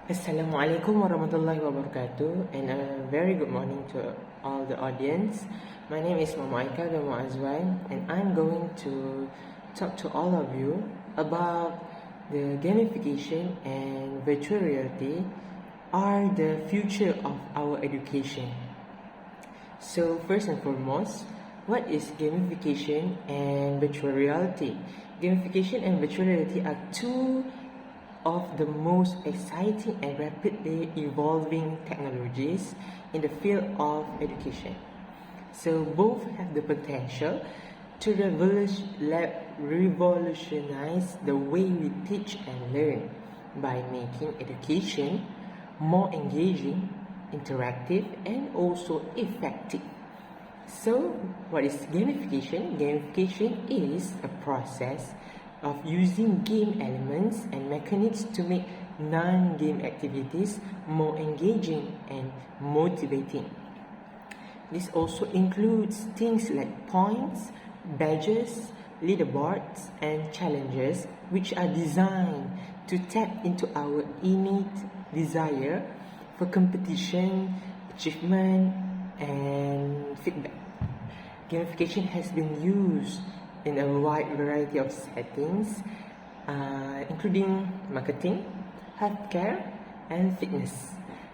Assalamualaikum warahmatullahi wabarakatuh, and a very good morning to all the audience. My name is Mama Aika Gama Azwan, and I'm going to talk to all of you about the gamification and virtual reality are the future of our education. So first and foremost, what is gamification and virtual reality? Gamification and virtual reality are two of the most exciting and rapidly evolving technologies in the field of education. So both have the potential to revolutionize the way we teach and learn by making education more engaging, interactive, and also effective. So, what is gamification? Gamification is a process of using game elements and mechanics to make non-game activities more engaging and motivating. This also includes things like points, badges, leaderboards, and challenges, which are designed to tap into our innate desire for competition, achievement, and feedback. Gamification has been used in a wide variety of settings, including marketing, healthcare, and fitness.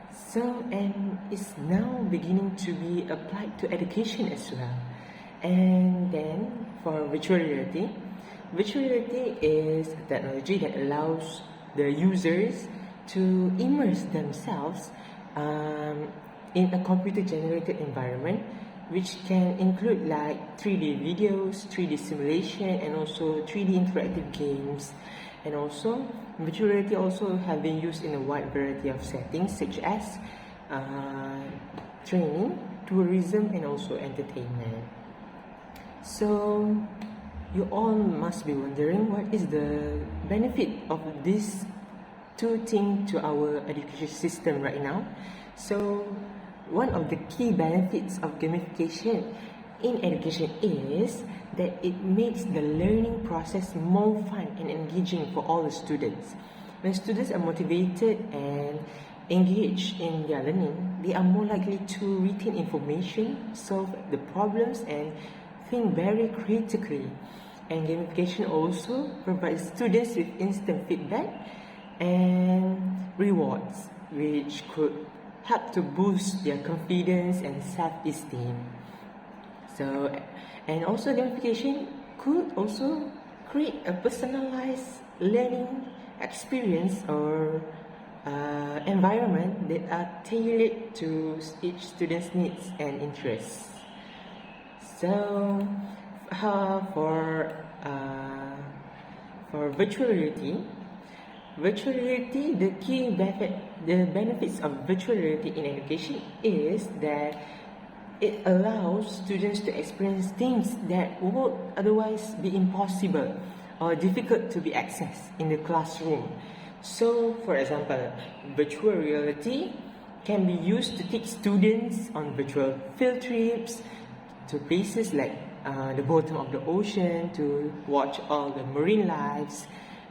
So, and it's now beginning to be applied to education as well. And then for virtual reality is a technology that allows the users to immerse themselves in a computer-generated environment, which can include like 3D videos, 3D simulation, and also 3D interactive games. And also, virtual reality also have been used in a wide variety of settings, such as training, tourism, and also entertainment. So, you all must be wondering what is the benefit of these two things to our education system right now. So, one of the key benefits of gamification in education is that it makes the learning process more fun and engaging for all the students. When students are motivated and engaged in their learning, they are more likely to retain information, solve the problems, and think very critically. And gamification also provides students with instant feedback and rewards, which could help to boost their confidence and self-esteem. So, and also gamification could also create a personalized learning experience or environment that are tailored to each student's needs and interests. So, for virtual reality, the benefits of virtual reality in education is that it allows students to experience things that would otherwise be impossible or difficult to be accessed in the classroom. So, for example, virtual reality can be used to take students on virtual field trips to places like the bottom of the ocean to watch all the marine lives,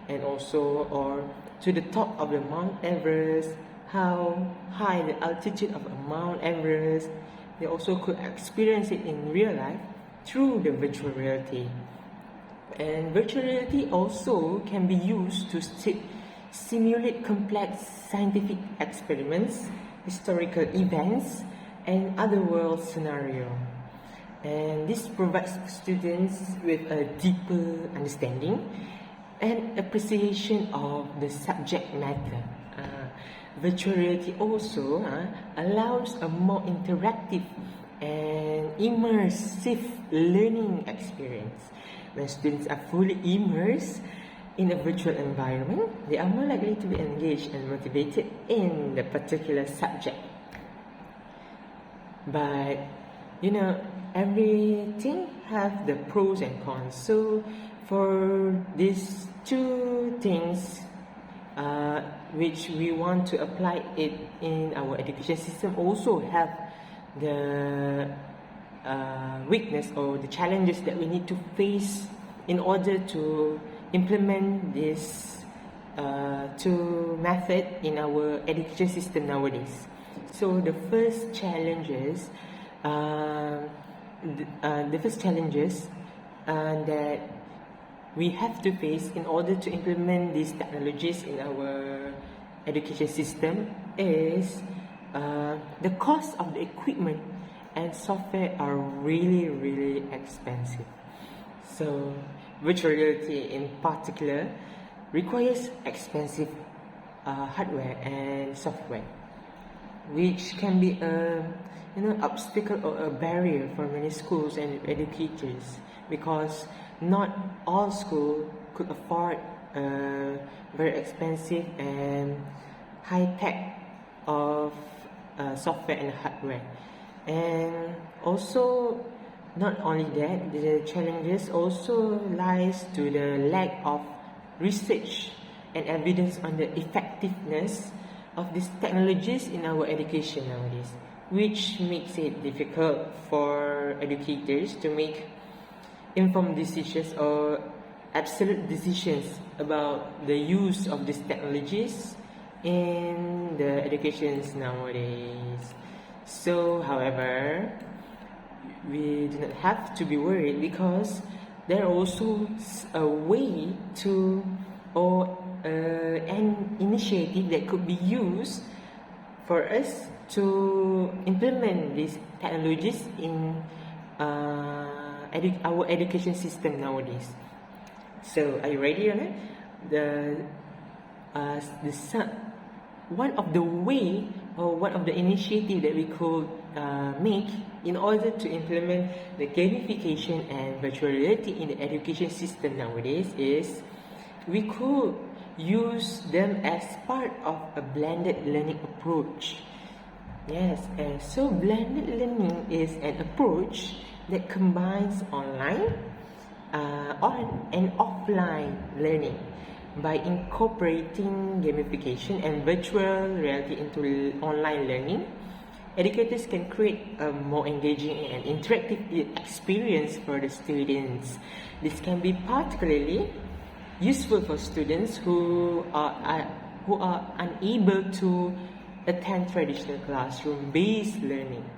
and also or to the top of the Mount Everest, how high the altitude of Mount Everest. They also could experience it in real life through the virtual reality. And virtual reality also can be used to simulate complex scientific experiments, historical events, and other world scenarios. And this provides students with a deeper understanding and appreciation of the subject matter. Virtual reality also allows a more interactive and immersive learning experience. When students are fully immersed in a virtual environment, they are more likely to be engaged and motivated in the particular subject. But everything have the pros and cons. So for these two things, which we want to apply it in our education system, also have the weakness or the challenges that we need to face in order to implement this two method in our education system nowadays. So the first challenges that we have to face in order to implement these technologies in our education system is the cost of the equipment and software are really expensive. So virtual reality in particular requires expensive hardware and software, which can be a obstacle or a barrier for many schools and educators, because not all schools could afford very expensive and high tech of software and hardware. And also, not only that, the challenges also lies to the lack of research and evidence on the effectiveness of these technologies in our education nowadays, which makes it difficult for educators to make informed decisions or absolute decisions about the use of these technologies in the educations nowadays. So, however, we do not have to be worried, because there are also a way to or an initiative that could be used for us to implement these technologies in our education system nowadays. So, are you ready on it? One of the way or one of the initiative that we could make in order to implement the gamification and virtual reality in the education system nowadays is we could use them as part of a blended learning approach. Yes, so blended learning is an approach that combines online and offline learning by incorporating gamification and virtual reality into online learning. Educators can create a more engaging and interactive experience for the students. This can be particularly useful for students who are unable to attend traditional classroom-based learning.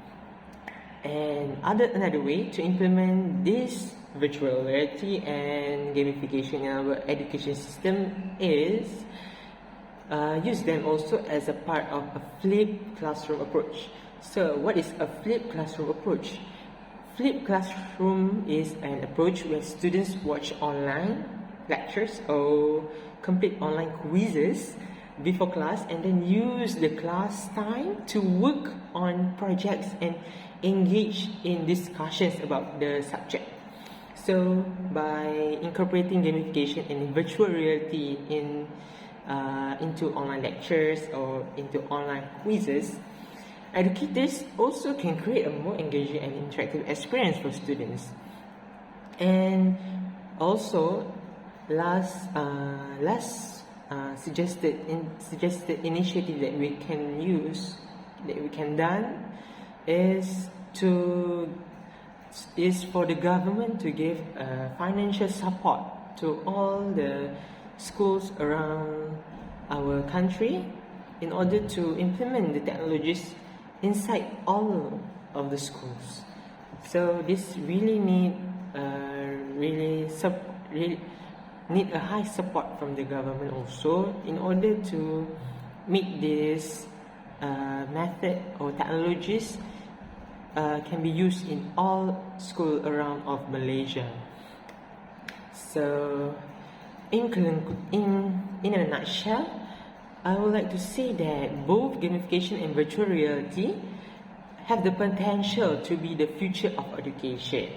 And another way to implement this virtual reality and gamification in our education system is use them also as a part of a flipped classroom approach. So, what is a flipped classroom approach? Flipped classroom is an approach where students watch online lectures or complete online quizzes before class and then use the class time to work on projects and engage in discussions about the subject. So, by incorporating gamification and virtual reality into online lectures or into online quizzes, educators also can create a more engaging and interactive experience for students. And also, last suggested initiative that we can use, that we can done, is for the government to give financial support to all the schools around our country in order to implement the technologies inside all of the schools. So this really need a high support from the government also in order to make this method or technologies can be used in all schools around of Malaysia. So, in a nutshell, I would like to say that both gamification and virtual reality have the potential to be the future of education.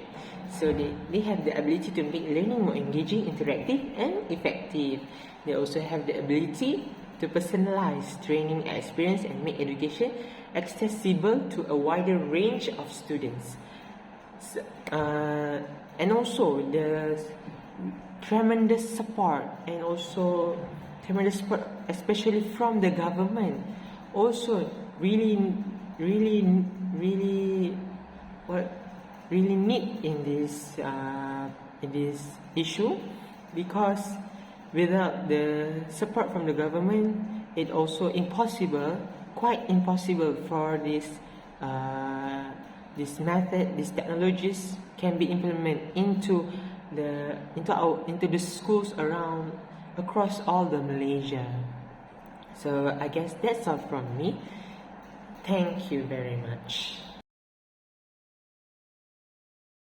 So they have the ability to make learning more engaging, interactive, and effective. They also have the ability to personalize training experience and make education accessible to a wider range of students. So, and also the tremendous support, especially from the government, also really need in this issue, because without the support from the government, it also quite impossible for this method, these technologies can be implemented into the schools across all the Malaysia. So I guess that's all from me. Thank you very much.